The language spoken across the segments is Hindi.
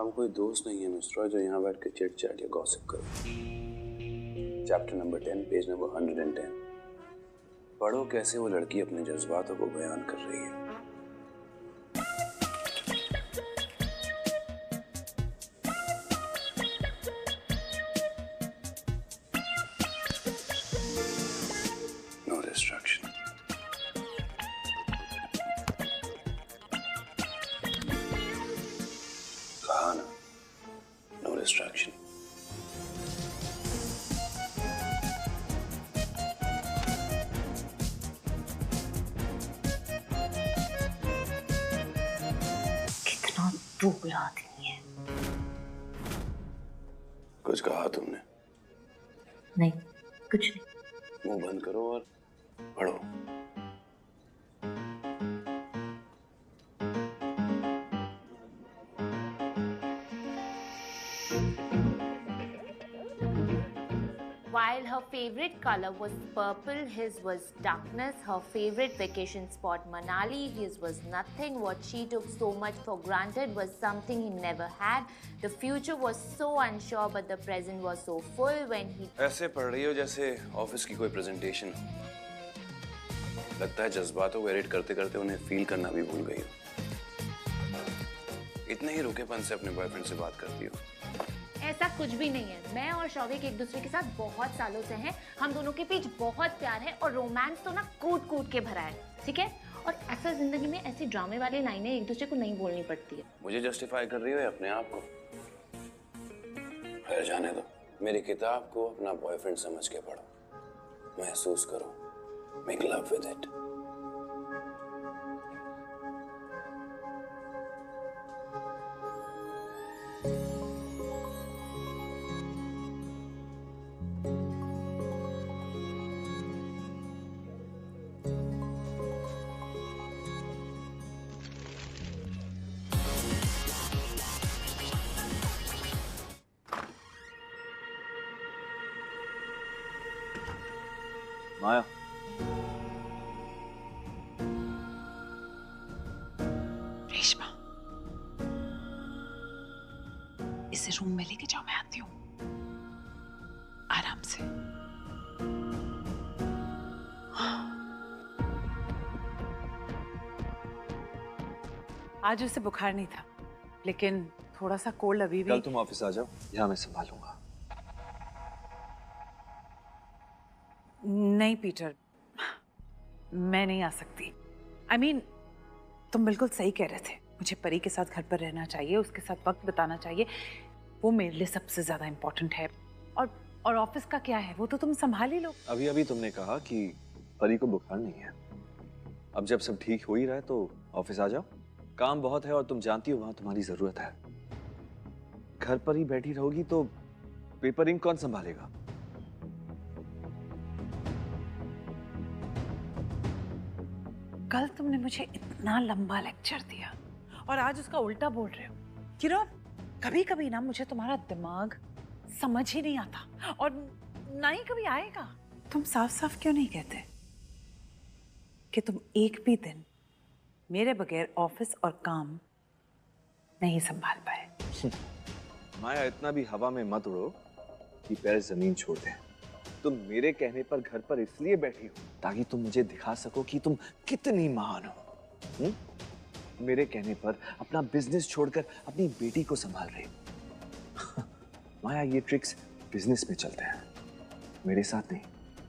हम कोई दोस्त नहीं है मिस्टर जो यहाँ बैठ के चिट चैट या गॉसिप करो। Chapter number 10 page number 110। पढ़ो कैसे वो लड़की अपने जज्बातों को बयान कर रही है। No distraction. कहा ना, नो डिस्ट्रैक्शन। कितना बुरा आदमी है। कुछ कहा तुमने? नहीं, कुछ नहीं। मुंह बंद करो और पढ़ो। While her favorite color was purple, his was darkness. Her favorite vacation spot Manali, his was nothing. What she took so much for granted was something he never had. The future was so unsure, but the present was so full when he... ऐसे पढ़ रही हो जैसे ऑफिस की कोई प्रेजेंटेशन हो। लगता है जज्बातों को एडिट करते करते उन्हें फील करना भी भूल गई हो। इतने ही रुकेपन से अपने बॉयफ्रेंड से बात करती हो। ऐसा कुछ भी नहीं है। मैं और शौविक एक दूसरे के साथ बहुत सालों से हैं। हम दोनों के बीच बहुत प्यार है और रोमांस तो ना कूट कूट के भरा है, ठीक है? और ऐसा जिंदगी में ऐसी ड्रामे वाली लाइनें एक दूसरे को नहीं बोलनी पड़ती है। मुझे जस्टिफाई कर रही हो या अपने आप को? खैर जाने दो। मेरी किताब को अपना बॉयफ्रेंड समझ के पढ़ो, महसूस करो, मेक लव विद इट। माया, रेशमा, इसे रूम में लेके जाओ, मैं आती हूँ। आराम से। आज उसे बुखार नहीं था, लेकिन थोड़ा सा कोल्ड अभी भी। कल तुम ऑफिस आ जाओ, यहाँ मैं संभालूंगा। नहीं पीटर, मैं नहीं आ सकती। I mean, तुम बिल्कुल सही कह रहे थे। मुझे परी के साथ घर पर रहना चाहिए, उसके साथ वक्त बिताना चाहिए। वो मेरे लिए सबसे ज्यादा इम्पोर्टेंट है। और ऑफिस का क्या है, वो तो तुम संभाल ही लो। अभी अभी तुमने कहा कि परी को बुखार नहीं है। अब जब सब ठीक हो ही रहा है तो ऑफिस आ जाओ। काम बहुत है और तुम जानती हो वहां तुम्हारी जरूरत है। घर पर ही बैठी रहोगी तो पेपरिंग कौन संभालेगा? कल तुमने मुझे इतना लंबा लेक्चर दिया और आज उसका उल्टा बोल रहे हो। You know, कभी कभी ना मुझे तुम्हारा दिमाग समझ ही नहीं आता और ना ही कभी आएगा। तुम साफ साफ क्यों नहीं कहते कि तुम एक भी दिन मेरे बगैर ऑफिस और काम नहीं संभाल पाए? माया, इतना भी हवा में मत उड़ो कि पैर जमीन छोड़ दें। तुम मेरे कहने पर घर पर इसलिए बैठी हो ताकि तुम मुझे दिखा सको कि तुम कितनी महान हो। मेरे कहने पर अपना बिजनेस छोड़कर अपनी बेटी को संभाल रही हो। माया, ये ट्रिक्स बिजनेस में चलते हैं, मेरे साथ नहीं।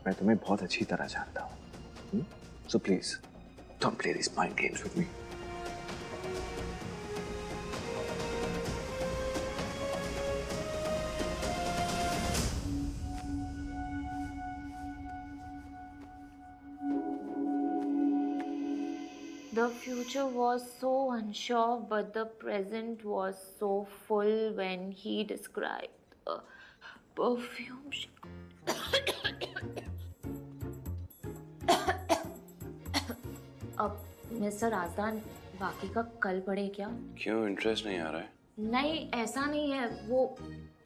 मैं तुम्हें बहुत अच्छी तरह जानता हूँ। So please don't play this mind games with me. The future was so unsure, but the present was so full when he described the perfume she... अब मिस्टर आज़ाद, बाकी का कल पढ़े क्या? क्यों, इंटरेस्ट नहीं आ रहा है? नहीं, ऐसा नहीं है। वो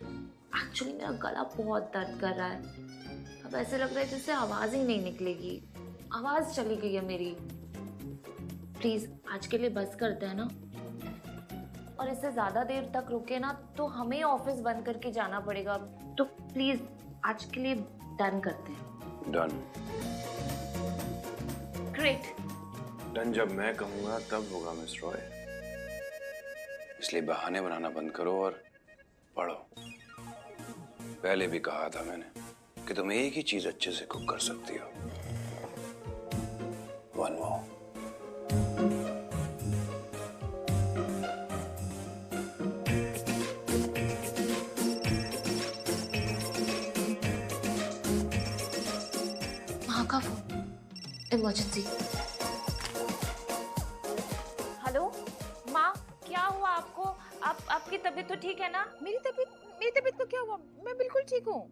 एक्चुअली मेरा गला बहुत दर्द कर रहा है। अब ऐसे लग रहा है जैसे आवाज ही नहीं निकलेगी। आवाज चली गई है मेरी। प्लीज आज के लिए बस करते हैं ना? और इससे ज्यादा देर तक रुके ना तो हमें ऑफिस बंद करके जाना पड़ेगा। तो प्लीज आज के लिए डन करते हैं। डन। ग्रेट। डन जब मैं कहूंगा तब होगा मिस रॉय, इसलिए बहाने बनाना बंद करो और पढ़ो। पहले भी कहा था मैंने कि तुम एक ही चीज अच्छे से कुक कर सकती हो। One more. वहाँ का इमरजेंसी। हेलो माँ, क्या हुआ आपको? आपकी तबीयत तो ठीक है ना? मेरी तबीयत को क्या हुआ? मैं बिल्कुल ठीक हूँ।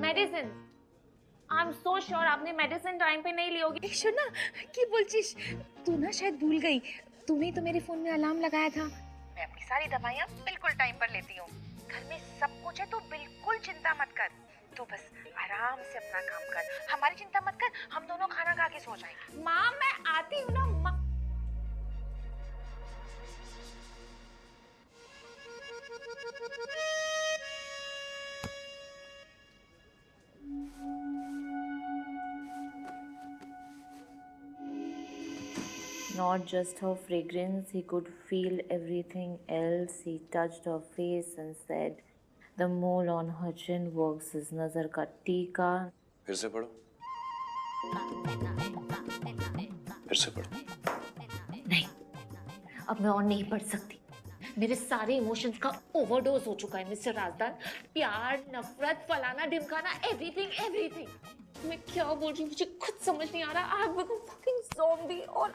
Medicine, I am so sure आपने मेडिसिन टाइम पे नहीं ली होगी। शोना, की बोलचिश? तू ना शायद भूल गई। तूने तो मेरे फोन में अलार्म लगाया था। मैं अपनी सारी दवाइयाँ बिल्कुल टाइम पर लेती हूँ। घर में सब कुछ है तो बिल्कुल चिंता मत कर। तू बस आराम से अपना काम कर, हमारी चिंता मत कर। हम दोनों खाना खा के सो जाएंगे। माँ मैं आती हूँ ना माँ। Not just her fragrance, he could feel everything else. He touched her face and said, "The mole on her chin works his nazar ka tika." फिर से पढ़ो, फिर से पढ़ो। नहीं, अब मैं और नहीं पढ़ सकती। मेरे सारे इमोशंस का ओवरडोज हो चुका है मिस्टर राजदान। प्यार, नफरत, फलाना ढिमकाना, एवरीथिंग। मैं क्या बोल रही हूँ मुझे खुद समझ नहीं आ रहा। I have become fucking zombie. और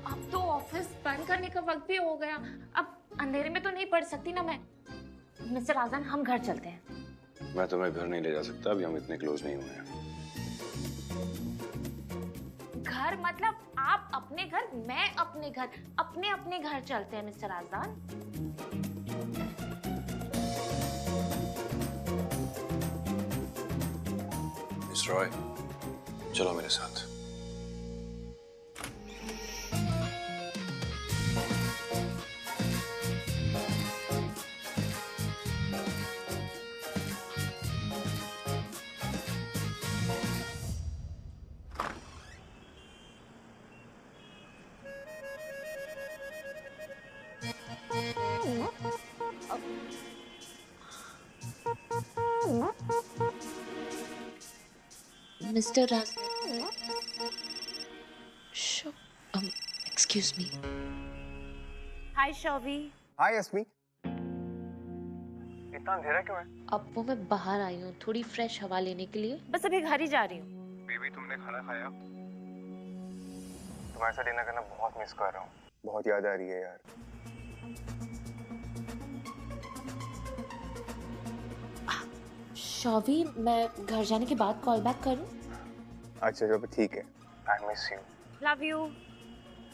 अब तो ऑफिस बंद करने का वक्त भी हो गया। अब अंधेरे में तो नहीं पढ़ सकती ना मैं। मिस्टर राजदान, हम घर चलते हैं। मैं तुम्हें घर नहीं ले जा सकता, अभी हम इतने क्लोज नहीं हुए हैं। घर मतलब आप अपने घर, मैं अपने घर, अपने अपने घर चलते हैं मिस्टर राजदान। मिस रॉय, चलो मेरे साथ। मिस्टर राज, एक्सक्यूज मी। हाय शोभी। हाय यस्मी। इतना अंधेरा क्यों है? अब वो मैं बाहर आई हूँ थोड़ी फ्रेश हवा लेने के लिए, बस अभी घर ही जा रही हूँ। बेबी तुमने खाना खाया? तुम्हारे साथ डिनर करना बहुत मिस कर रहा हूँ। बहुत याद आ रही है यार। शोभी, मैं घर जाने के बाद कॉल बैक करूँ? अच्छा चलो ठीक है। I miss you. Love you.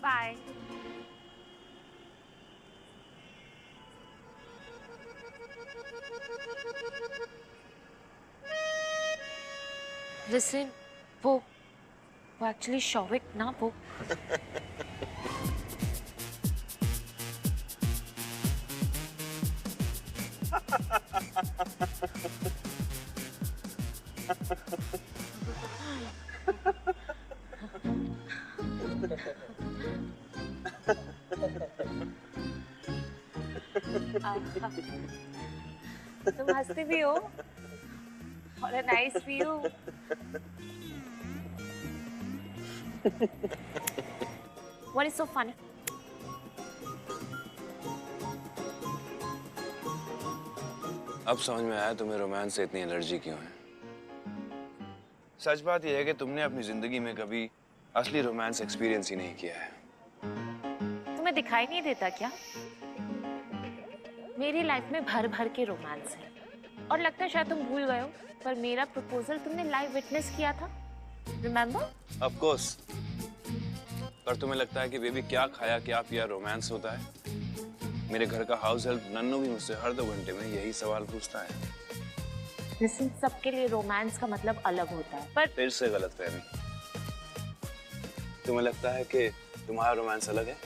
Bye. Listen, वो एक्चुअली शौविक ना वो तुम हंसती भी हो। What a nice view. What is so funny? अब समझ में आया तुम्हें रोमांस से इतनी एलर्जी क्यों है। सच बात यह है कि तुमने अपनी जिंदगी में कभी असली रोमांस एक्सपीरियंस ही नहीं किया है। तुम्हें दिखाई नहीं देता क्या? मेरी लाइफ में भर भर के रोमांस है और लगता है शायद तुम भूल गए हो, पर मेरा प्रपोजल तुमने लाइव विटनेस किया था। रिमेम्बर? Of course. पर तुम्हें लगता है कि बेबी क्या खाया क्या पिया रोमांस होता है? मेरे घर का हाउस हेल्प नन्नू भी मुझसे हर 2 घंटे में यही सवाल पूछता है। लेकिन सबके लिए रोमांस का मतलब अलग होता है, पर फिर से गलतफहमी। तुम्हें लगता है कि तुम्हारा रोमांस अलग है,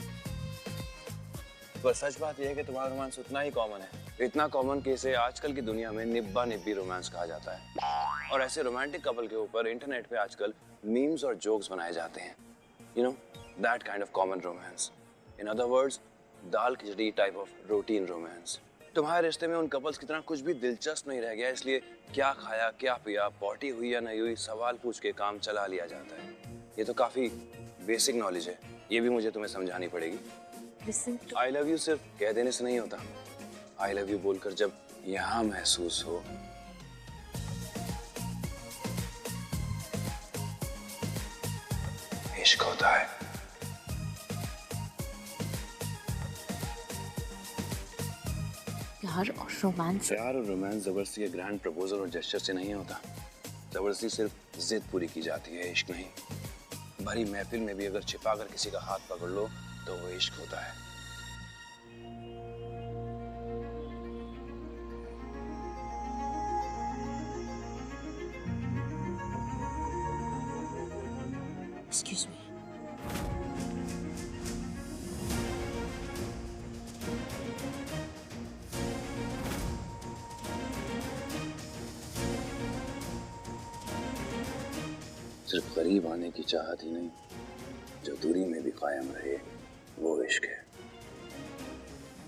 पर सच बात यह है कि तुम्हारा रोमांस उतना ही कॉमन है, इतना कॉमन कि इसे आजकल की दुनिया में निब्बा निब्बी रोमांस कहा जाता है। और ऐसे रोमांटिक कपल के ऊपर इंटरनेट पे आजकल मीम्स और जोक्स बनाए जाते हैं। You know, that kind of common romance. In other words, dal khichdi type of routine romance. तुम्हारे रिश्ते में उन कपल्स की तरह कुछ भी दिलचस्प नहीं रह गया, इसलिए क्या खाया क्या पिया, पॉटी हुई या नहीं हुई, सवाल पूछ के काम चला लिया जाता है। ये तो काफी बेसिक नॉलेज है, ये भी मुझे तुम्हें समझानी पड़ेगी। आई लव यू सिर्फ कह देने से नहीं होता, आई लव यू बोलकर जब यहाँ महसूस हो। इश्क होता है। प्यार और रोमांस, प्यार और रोमांस जबरदस्ती के ग्रैंड प्रपोजल और जेस्चर से नहीं होता। जबरदस्ती सिर्फ जिद पूरी की जाती है, इश्क नहीं। भरी महफिल में भी अगर छिपा कर किसी का हाथ पकड़ लो तो वो इश्क होता है। एक्सक्यूज मी, सिर्फ करीब आने की चाहत ही नहीं, जो दूरी में भी कायम रहे वो इश्क है।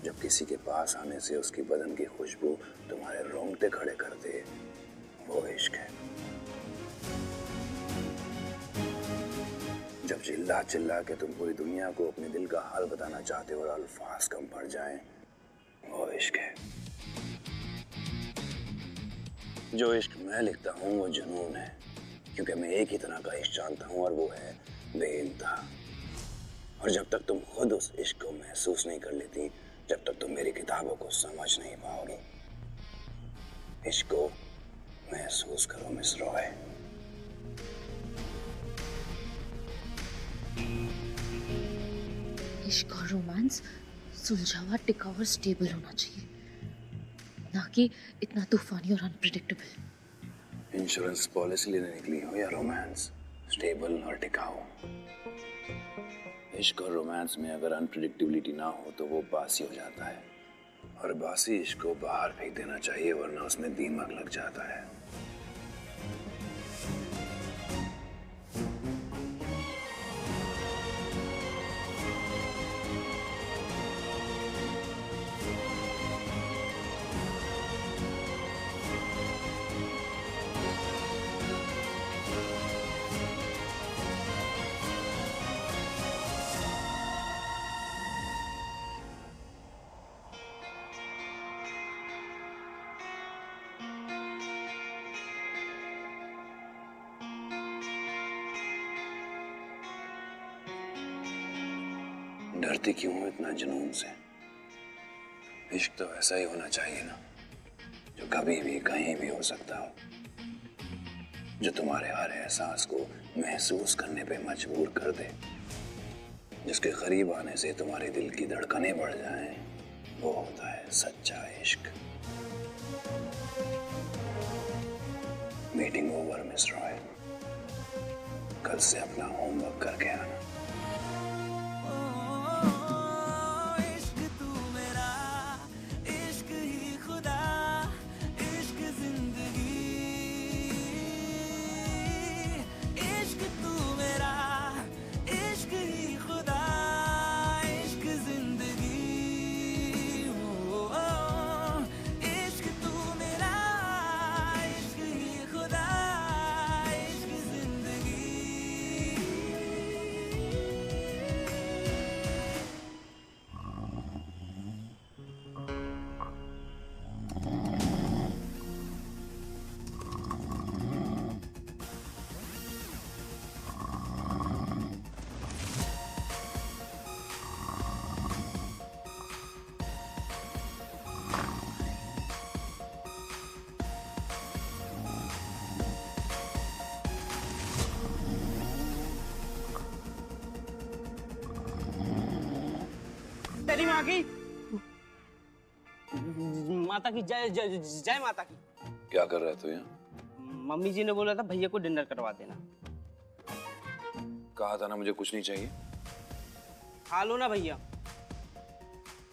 जब किसी के पास आने से उसकी बदन की खुशबू तुम्हारे रोंगटे खड़े कर दे, वो इश्क है। जब चिल्ला चिल्ला के तुम पूरी दुनिया को अपने दिल का हाल बताना चाहते हो और अल्फाज कम पड़ जाएं, वो इश्क है। जो इश्क मैं लिखता हूँ वो जुनून है, क्योंकि मैं एक ही तरह का इश्क जानता हूँ और वो है बेइंतहा। और जब तक तुम खुद उस इश्क को महसूस नहीं कर लेती, जब तक तुम मेरी किताबों को समझ नहीं पाओगी। इश्क को महसूस करो मिस रॉय। इश्क और रोमांस सुलझा हुआ, टिका और स्टेबल होना चाहिए, ना कि इतना तूफानी और अनप्रिडिक्टेबल। इंश्योरेंस पॉलिसी लेने निकली हो या रोमांस, स्टेबल और टिकाऊ। इश्क और रोमांस में अगर अनप्रिडिक्टेबिलिटी ना हो तो वो बासी हो जाता है, और बासी इश्क को बाहर फेंक देना चाहिए, वरना उसमें दीमक लग जाता है। डरती क्यों हो इतना जुनून से? इश्क तो ऐसा ही होना चाहिए ना, जो कभी भी कहीं भी हो सकता हो, जो तुम्हारे हर एहसास को महसूस करने पे मजबूर कर दे, जिसके करीब आने से तुम्हारे दिल की धड़कनें बढ़ जाएं, वो होता है सच्चा इश्क। मीटिंग ओवर मिस रॉय, कल से अपना होमवर्क करके आना। तेरी माँ की माता की जय जय जय माता की। क्या कर रहा है तू यहाँ? मम्मी जी ने बोला था भैया को डिनर करवा देना। कहा था ना मुझे कुछ नहीं चाहिए। खा लो ना भैया।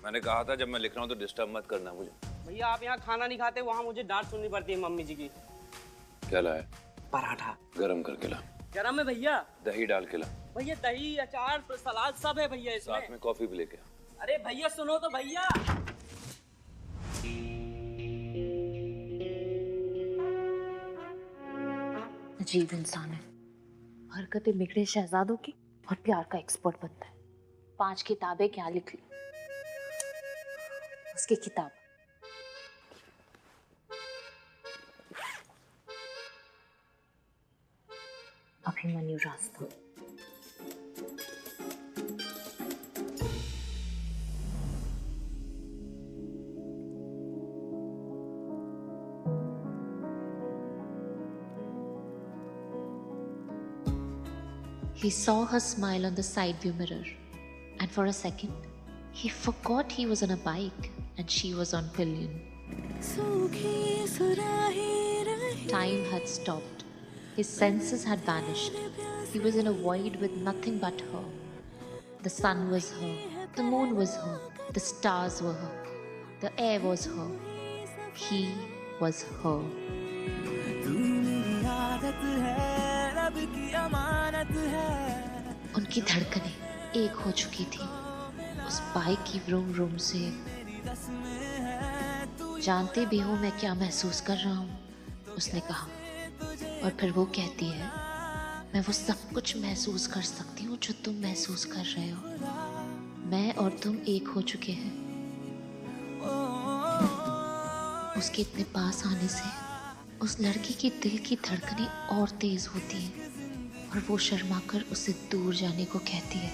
मैंने कहा था जब मैं लिख रहा हूँ तो डिस्टर्ब मत करना मुझे। भैया आप यहाँ खाना नहीं खाते, वहाँ मुझे डांट सुननी पड़ती है मम्मी जी की। क्या लाया? पराठा गरम करके ला। गरम है भैया। दही डाल के ला। भैया दही अचार सलाद सब है भैया इसमें। साथ में कॉफी भी लेके आ। अरे भैया सुनो तो भैया। अजीब इंसान है, हरकतें बिगड़े शहजादों की और प्यार का एक्सपर्ट बनता है। 5 किताबें क्या लिख ली उसकी किताब। अभिमन्यु रास्ता। He saw her smile on the side view mirror, and for a second, he forgot he was on a bike and she was on pillion. Time had stopped. His senses had vanished. He was in a void with nothing but her. The sun was her, the moon was her, the stars were her, the air was her. He was her. उनकी धड़कनें एक हो चुकी थी उस बाइक की व्रूम व्रूम से। जानते भी हो मैं क्या महसूस कर रहा हूँ, उसने कहा। और फिर वो कहती है, मैं वो सब कुछ महसूस कर सकती हूँ जो तुम महसूस कर रहे हो। मैं और तुम एक हो चुके हैं। उसके इतने पास आने से उस लड़की की दिल की धड़कनें और तेज होती हैं और वो शर्माकर उससे दूर जाने को कहती है।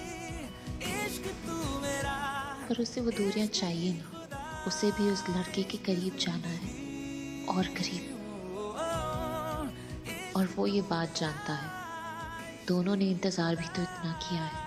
पर उसे वो दूरियां चाहिए ना, उसे भी उस लड़के के करीब जाना है और करीब। और वो ये बात जानता है। दोनों ने इंतजार भी तो इतना किया है।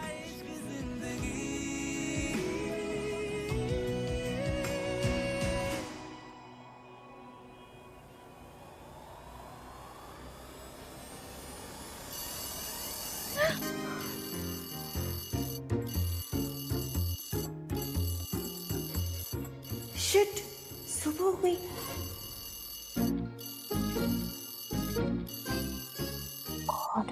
शिट, सुबह हो गई। गॉड,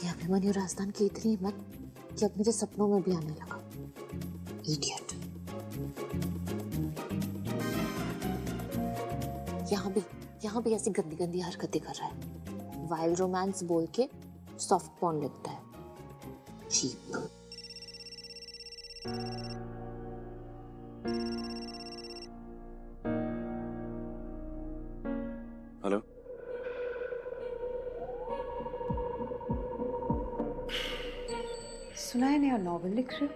ये अभिमन्यु राजस्थान की इतनी हिम्मत कि अब मेरे सपनों में भी आने लगा। इडियट। यहाँ भी ऐसी गंदी गंदी हरकतें कर रहा है। वाइल्ड रोमांस बोल के सॉफ्ट पॉर्न लिखता है। चीप। हेलो, सुना है नया नॉवेल लिख रहे हो?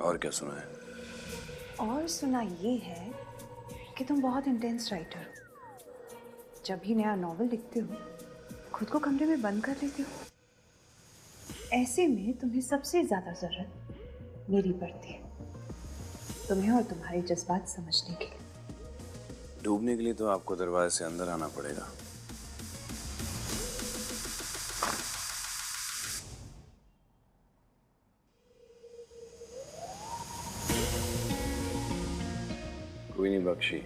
और क्या सुना है? और सुना ये है कि तुम बहुत इंटेंस राइटर हो। जब भी नया नॉवेल लिखते हो खुद को कमरे में बंद कर लेते हो। ऐसे में तुम्हें सबसे ज्यादा जरूरत मेरी पड़ती है, तुम्हें और तुम्हारे जज्बात समझने के लिए। डूबने के लिए तो आपको दरवाजे से अंदर आना पड़ेगा। कोई नहीं बख्शी।